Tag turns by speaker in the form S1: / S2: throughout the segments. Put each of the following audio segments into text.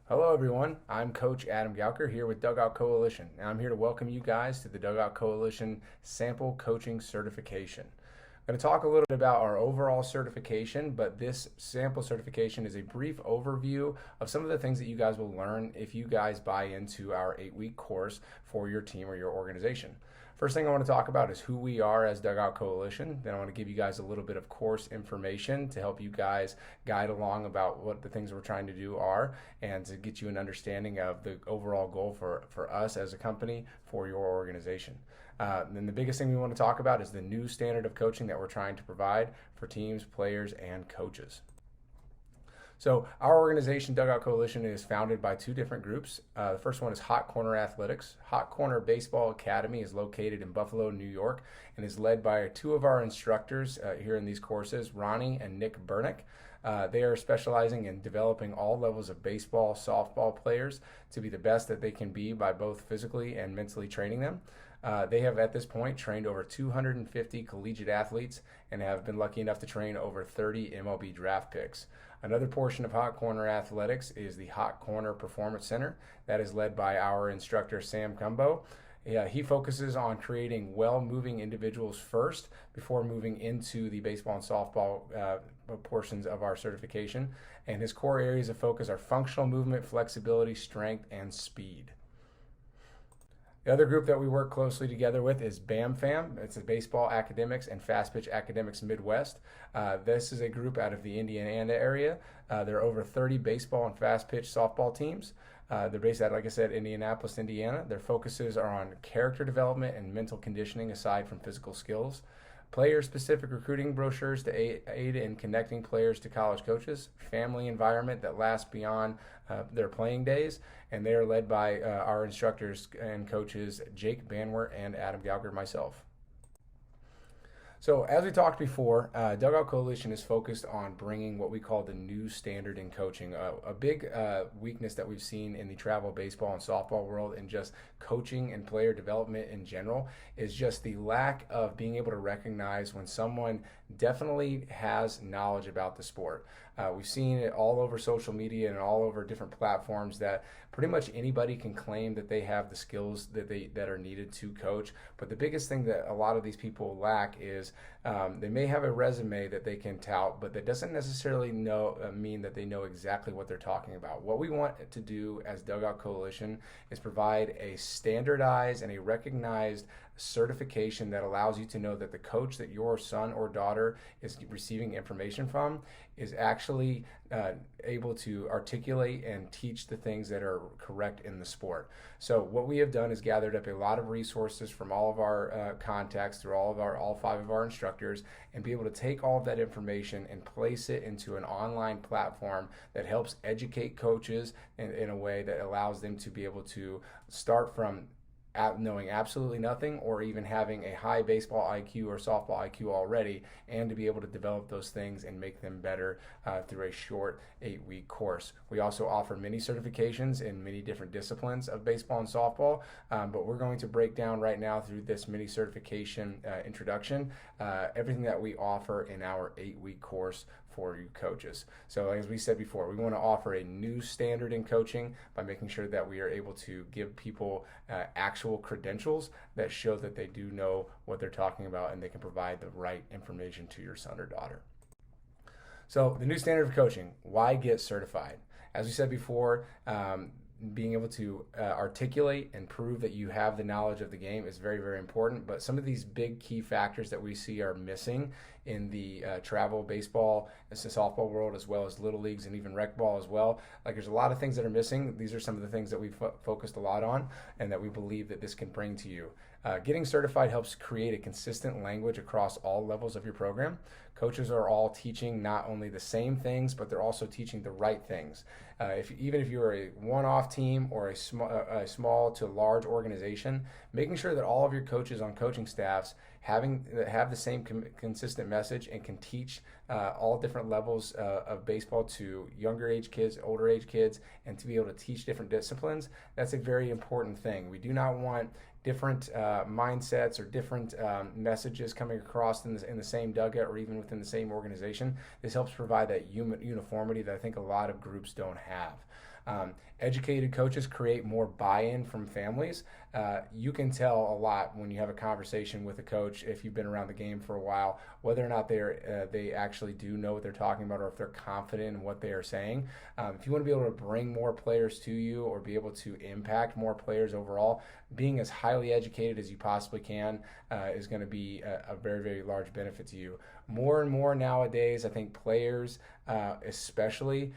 S1: Hello everyone, I'm Coach Adam Gauker here with Dugout Coalition, and I'm here to welcome you guys to the Dugout Coalition Sample Coaching Certification. I'm going to talk a little bit about our overall certification, but this sample certification is a brief overview of some of the things that you guys will learn if you guys buy into our 8-week course for your team or your organization. First thing I want to talk about is who we are as Dugout Coalition. Then I want to give you guys a little bit of course information to help you guys guide along about what the things we're trying to do are and to get you an understanding of the overall goal for us as a company for your organization. Then the biggest thing we want to talk about is the new standard of coaching that we're trying to provide for teams, players, and coaches. So our organization, Dugout Coalition, is founded by two different groups. The first one is Hot Corner Athletics. Hot Corner Baseball Academy is located in Buffalo, New York, and is led by two of our instructors here in these courses, Ronnie and Nick Burnick. They are specializing in developing all levels of baseball, softball players to be the best that they can be by both physically and mentally training them. They have at this point trained over 250 collegiate athletes and have been lucky enough to train over 30 MLB draft picks. Another portion of Hot Corner Athletics is the Hot Corner Performance Center that is led by our instructor Sam Cumbo. He focuses on creating well-moving individuals first before moving into the baseball and softball portions of our certification. And his core areas of focus are functional movement, flexibility, strength, and speed. The other group that we work closely together with is BAMFF. It's the Baseball Academics and Fast Pitch Academics Midwest. This is a group out of the Indiana area. There are over 30 baseball and fast pitch softball teams. They're based out, like I said, Indianapolis, Indiana. Their focuses are on character development and mental conditioning aside from physical skills. Player-specific recruiting brochures to aid in connecting players to college coaches, family environment that lasts beyond their playing days, and they are led by our instructors and coaches, Jake Banwer and Adam Gauker, myself. So as we talked before, Dugout Coalition is focused on bringing what we call the new standard in coaching. A big weakness that we've seen in the travel baseball and softball world and just coaching and player development in general is just the lack of being able to recognize when someone definitely has knowledge about the sport. We've seen it all over social media and all over different platforms that pretty much anybody can claim that they have the skills that are needed to coach. But the biggest thing that a lot of these people lack is they may have a resume that they can tout, but that doesn't necessarily mean that they know exactly what they're talking about. What we want to do as Dugout Coalition is provide a standardized and a recognized certification that allows you to know that the coach that your son or daughter is receiving information from is actually able to articulate and teach the things that are correct in the sport. So what we have done is gathered up a lot of resources from all of our contacts through all 5 of our instructors and be able to take all of that information and place it into an online platform that helps educate coaches in a way that allows them to be able to start from knowing absolutely nothing or even having a high baseball IQ or softball IQ already, and to be able to develop those things and make them better through a short 8-week course. We also offer many certifications in many different disciplines of baseball and softball, but we're going to break down right now through this mini certification introduction everything that we offer in our 8-week course for you coaches. So as we said before, we want to offer a new standard in coaching by making sure that we are able to give people actual credentials that show that they do know what they're talking about and they can provide the right information to your son or daughter. So the new standard of coaching, why get certified? As we said before, being able to articulate and prove that you have the knowledge of the game is very, very important. But some of these big key factors that we see are missing in the travel baseball, the softball world, as well as little leagues and even rec ball as well. Like there's a lot of things that are missing. These are some of the things that we've focused a lot on and that we believe that this can bring to you. Getting certified helps create a consistent language across all levels of your program. Coaches are all teaching not only the same things, but they're also teaching the right things. Even if you're a one-off team or a small to large organization, making sure that all of your coaches on coaching staffs have the same consistent message and can teach all different levels of baseball to younger age kids, older age kids, and to be able to teach different disciplines, that's a very important thing. We do not want different mindsets or different messages coming across in the same dugout or even within the same organization. This helps provide that uniformity that I think a lot of groups don't have. Educated coaches create more buy-in from families. You can tell a lot when you have a conversation with a coach, if you've been around the game for a while, whether or not they actually do know what they're talking about, or if they're confident in what they are saying. If you want to be able to bring more players to you or be able to impact more players overall, being as highly educated as you possibly can is going to be a very, very large benefit to you. More and more nowadays, I think players especially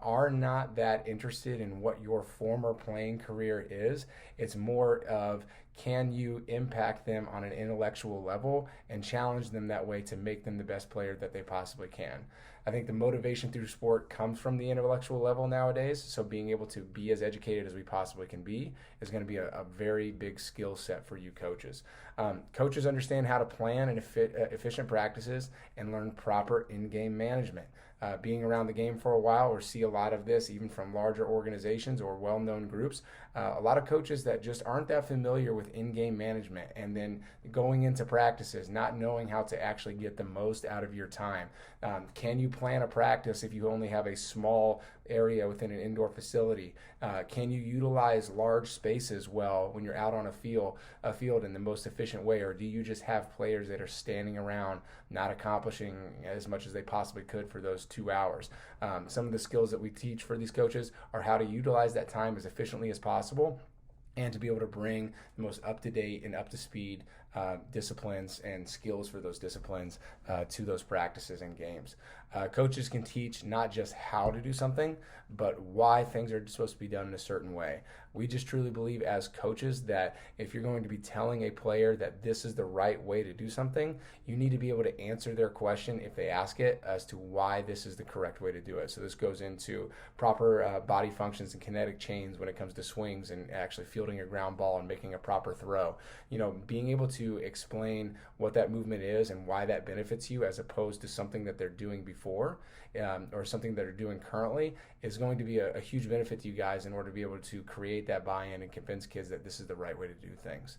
S1: are not that interested in what your former playing career is. It's more of, can you impact them on an intellectual level and challenge them that way to make them the best player that they possibly can. I think the motivation through sport comes from the intellectual level nowadays, so being able to be as educated as we possibly can be is going to be a very big skill set for you coaches. Coaches understand how to plan and efficient practices and learn proper in-game management. Being around the game for a while, or see a lot of this even from larger organizations or well-known groups, a lot of coaches that just aren't that familiar with in-game management, and then going into practices not knowing how to actually get the most out of your time. Can you plan a practice if you only have a small area within an indoor facility? Can you utilize large spaces well when you're out on a field in the most efficient way, or do you just have players that are standing around not accomplishing as much as they possibly could for those 2 hours? Some of the skills that we teach for these coaches are how to utilize that time as efficiently as possible, and to be able to bring the most up-to-date and up-to-speed disciplines and skills for those disciplines to those practices and games. Coaches can teach not just how to do something, but why things are supposed to be done in a certain way. We just truly believe as coaches that if you're going to be telling a player that this is the right way to do something, you need to be able to answer their question if they ask it as to why this is the correct way to do it. So this goes into proper body functions and kinetic chains when it comes to swings and actually fielding a ground ball and making a proper throw. Being able to explain what that movement is and why that benefits you, as opposed to something that they're doing before or something that they're doing currently, is going to be a huge benefit to you guys in order to be able to create that buy-in and convince kids that this is the right way to do things.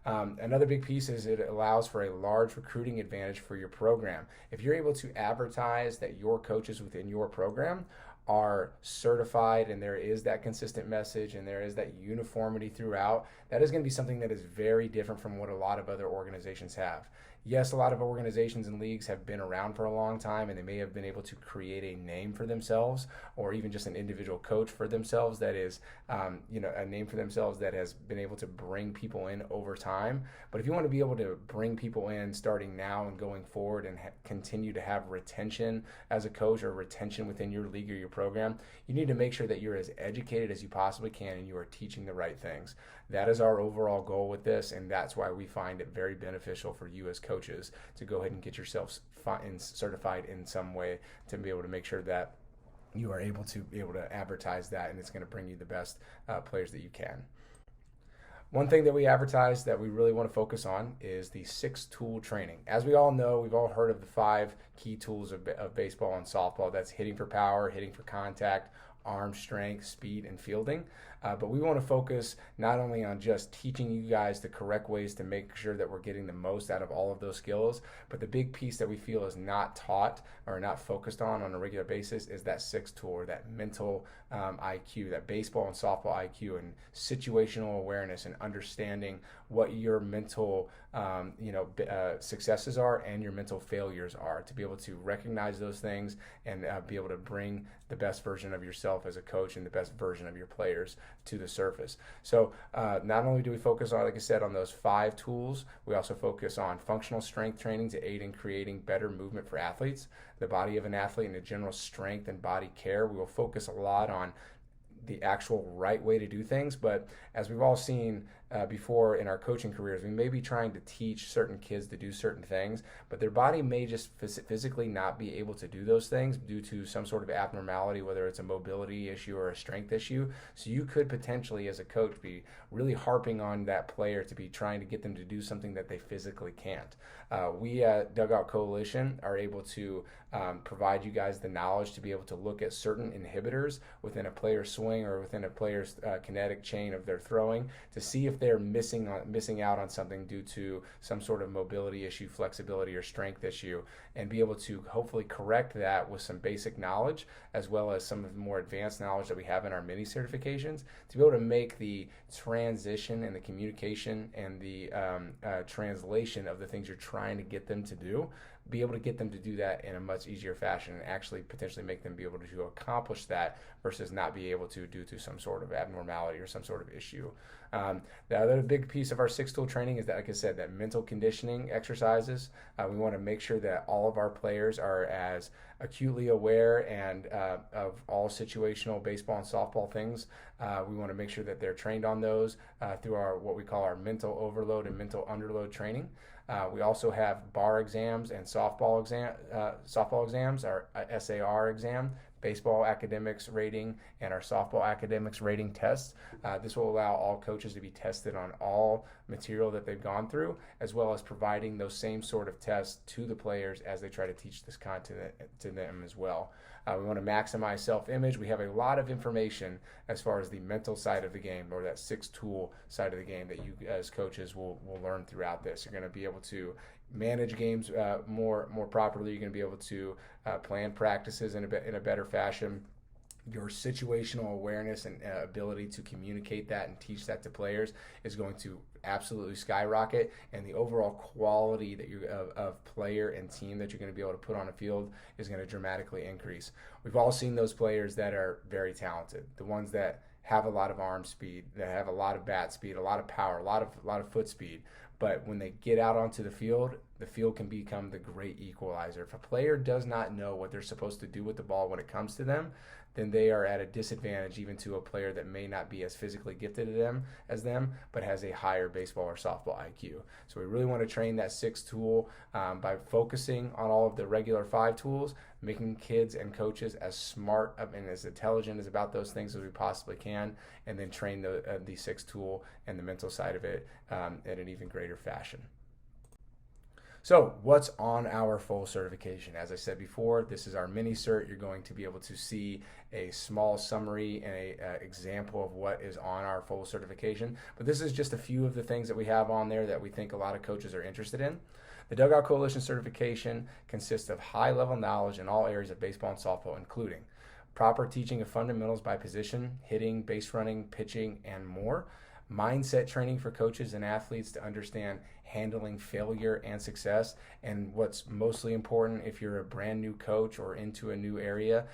S1: Another big piece is it allows for a large recruiting advantage for your program. If you're able to advertise that your coaches within your program are certified and there is that consistent message and there is that uniformity throughout, that is going to be something that is very different from what a lot of other organizations have. Yes, a lot of organizations and leagues have been around for a long time, and they may have been able to create a name for themselves, or even just an individual coach for themselves that is, a name for themselves that has been able to bring people in over time. But if you want to be able to bring people in starting now and going forward and continue to have retention as a coach, or retention within your league or your program, you need to make sure that you're as educated as you possibly can and you are teaching the right things. That is our overall goal with this, and that's why we find it very beneficial for you as coaches to go ahead and get yourselves certified in some way, to be able to make sure that you are able to advertise that, and it's going to bring you the best players that you can. One thing that we advertise that we really want to focus on is the 6-tool training. As we all know, we've all heard of the 5 key tools of baseball and softball. That's hitting for power, hitting for contact, arm strength, speed, and fielding. But we want to focus not only on just teaching you guys the correct ways to make sure that we're getting the most out of all of those skills, but the big piece that we feel is not taught or not focused on a regular basis is that 6th tool, or that mental IQ, that baseball and softball IQ, and situational awareness, and understanding what your mental successes are and your mental failures are, to be able to recognize those things and be able to bring the best version of yourself as a coach and the best version of your players to the surface. So not only do we focus on, like I said, on those 5 tools, we also focus on functional strength training to aid in creating better movement for athletes, the body of an athlete, and the general strength and body care. We will focus a lot on the actual right way to do things, but as we've all seen before in our coaching careers, we may be trying to teach certain kids to do certain things, but their body may just physically not be able to do those things due to some sort of abnormality, whether it's a mobility issue or a strength issue. So you could potentially, as a coach, be really harping on that player to be trying to get them to do something that they physically can't. We at Dugout Coalition are able to provide you guys the knowledge to be able to look at certain inhibitors within a player's swing or within a player's kinetic chain of their throwing to see if they're missing out on something due to some sort of mobility issue, flexibility, or strength issue, and be able to hopefully correct that with some basic knowledge as well as some of the more advanced knowledge that we have in our mini certifications, to be able to make the transition and the communication and the translation of the things you're trying to get them to do, be able to get them to do that in a much easier fashion and actually potentially make them be able to accomplish that versus not be able to due to some sort of abnormality or some sort of issue. The other big piece of our 6-tool training is that, like I said, that mental conditioning exercises. We want to make sure that all of our players are as acutely aware and of all situational baseball and softball things. We want to make sure that they're trained on those through our what we call our mental overload and mental underload training. We also have bar exams and softball exams, our SAR exam, baseball academics rating, and our softball academics rating tests. This will allow all coaches to be tested on all material that they've gone through, as well as providing those same sort of tests to the players as they try to teach this content to them as well. We want to maximize self-image. We have a lot of information as far as the mental side of the game, or that 6-tool side of the game, that you as coaches will learn throughout this. You're going to be able to manage games more properly. You're going to be able to plan practices in a better fashion. Your situational awareness and ability to communicate that and teach that to players is going to absolutely skyrocket, and the overall quality that of player and team that you're going to be able to put on a field is going to dramatically increase. We've all seen those players that are very talented, the ones that have a lot of arm speed, that have a lot of bat speed, a lot of power, a lot of foot speed. But when they get out onto the field can become the great equalizer. If a player does not know what they're supposed to do with the ball when it comes to them, then they are at a disadvantage even to a player that may not be as physically gifted as them, but has a higher baseball or softball IQ. So we really want to train that 6-tool by focusing on all of the regular 5 tools, making kids and coaches as smart and as intelligent as about those things as we possibly can, and then train the 6-tool and the mental side of it in an even greater fashion. So what's on our full certification? As I said before, this is our mini cert. You're going to be able to see a small summary and an example of what is on our full certification. But this is just a few of the things that we have on there that we think a lot of coaches are interested in. The Dugout Coalition certification consists of high-level knowledge in all areas of baseball and softball, including proper teaching of fundamentals by position, hitting, base running, pitching, and more. Mindset training for coaches and athletes to understand handling failure and success, and what's mostly important if you're a brand new coach or into a new area,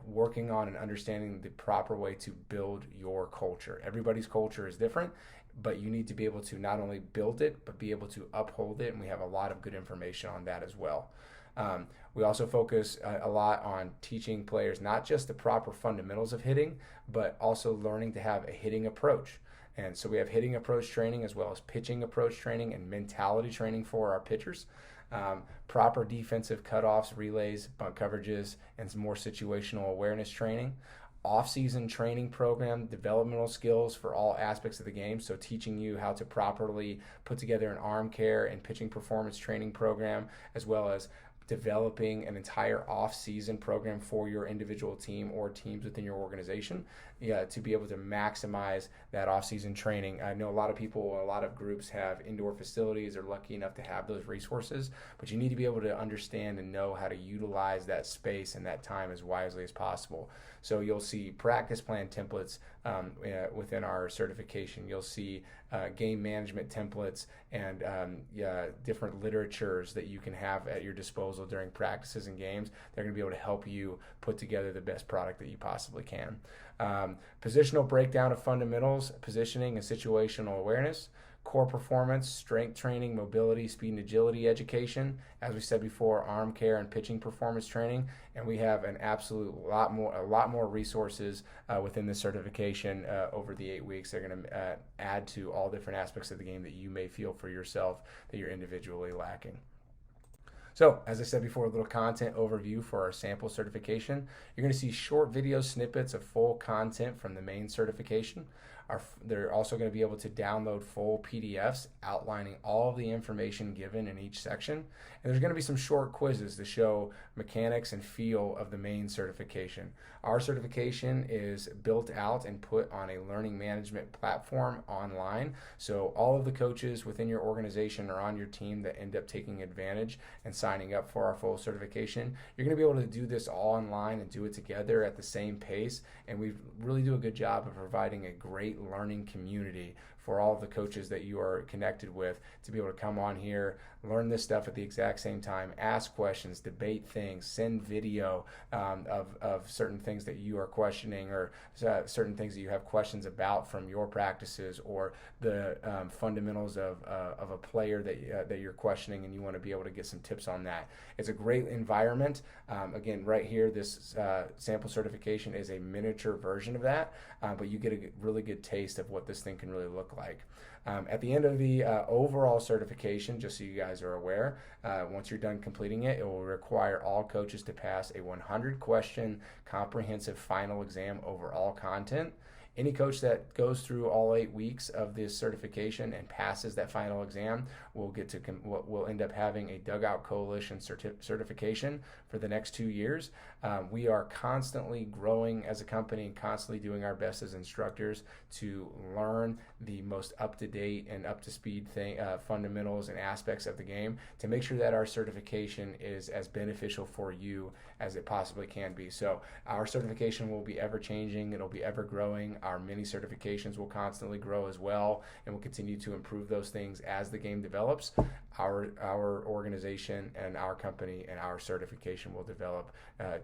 S1: working on and understanding the proper way to build your culture. Everybody's culture is different, but you need to be able to not only build it, but be able to uphold it, and we have a lot of good information on that as well. We also focus a lot on teaching players not just the proper fundamentals of hitting, but also learning to have a hitting approach. And so we have hitting approach training as well as pitching approach training and mentality training for our pitchers. Proper defensive cutoffs, relays, bunt coverages, and some more situational awareness training. Off-season training program, developmental skills for all aspects of the game. So teaching you how to properly put together an arm care and pitching performance training program, as well as developing an entire off-season program for your individual team or teams within your organization, to be able to maximize that off-season training. I know a lot of people, a lot of groups have indoor facilities, are lucky enough to have those resources, but you need to be able to understand and know how to utilize that space and that time as wisely as possible. So you'll see practice plan templates within our certification. You'll see game management templates and different literatures that you can have at your disposal during practices and games. They're going to be able to help you put together the best product that you possibly can. Positional breakdown of fundamentals, positioning, and situational awareness. Core performance, strength training, mobility, speed and agility education. As we said before, arm care and pitching performance training. And we have an absolute a lot more resources within this certification over the 8 weeks. They're going to add to all different aspects of the game that you may feel for yourself that you're individually lacking. So, as I said before, a little content overview for our sample certification. You're going to see short video snippets of full content from the main certification. They're also going to be able to download full PDFs outlining all of the information given in each section. And there's going to be some short quizzes to show mechanics and feel of the main certification. Our certification is built out and put on a learning management platform online. So all of the coaches within your organization or on your team that end up taking advantage and signing up for our full certification, you're going to be able to do this all online and do it together at the same pace. And we really do a good job of providing a great learning community for all of the coaches that you are connected with to be able to come on here, learn this stuff at the exact same time, ask questions, debate things, send video of certain things that you are questioning or certain things that you have questions about from your practices or the fundamentals of a player that you're questioning, and you want to be able to get some tips on that. It's a great environment. Again, right here, this sample certification is a miniature version of that, but you get a really good taste of what this thing can really look like. At the end of the overall certification, just so you guys are aware, once you're done completing it, it will require all coaches to pass a 100-question comprehensive final exam over all content. Any coach that goes through all 8 weeks of this certification and passes that final exam will end up having a Dugout Coalition certification for the next 2 years. We are constantly growing as a company and constantly doing our best as instructors to learn the most up-to-date and up-to-speed fundamentals and aspects of the game to make sure that our certification is as beneficial for you as it possibly can be. So our certification will be ever-changing. It'll be ever-growing. Our mini certifications will constantly grow as well, and we'll continue to improve those things as the game develops. Our organization and our company and our certification will develop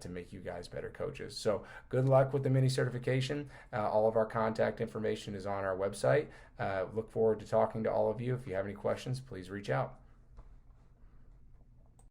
S1: to make you guys better coaches. So good luck with the mini certification. All of our contact information is on our website. Look forward to talking to all of you. If you have any questions, please reach out.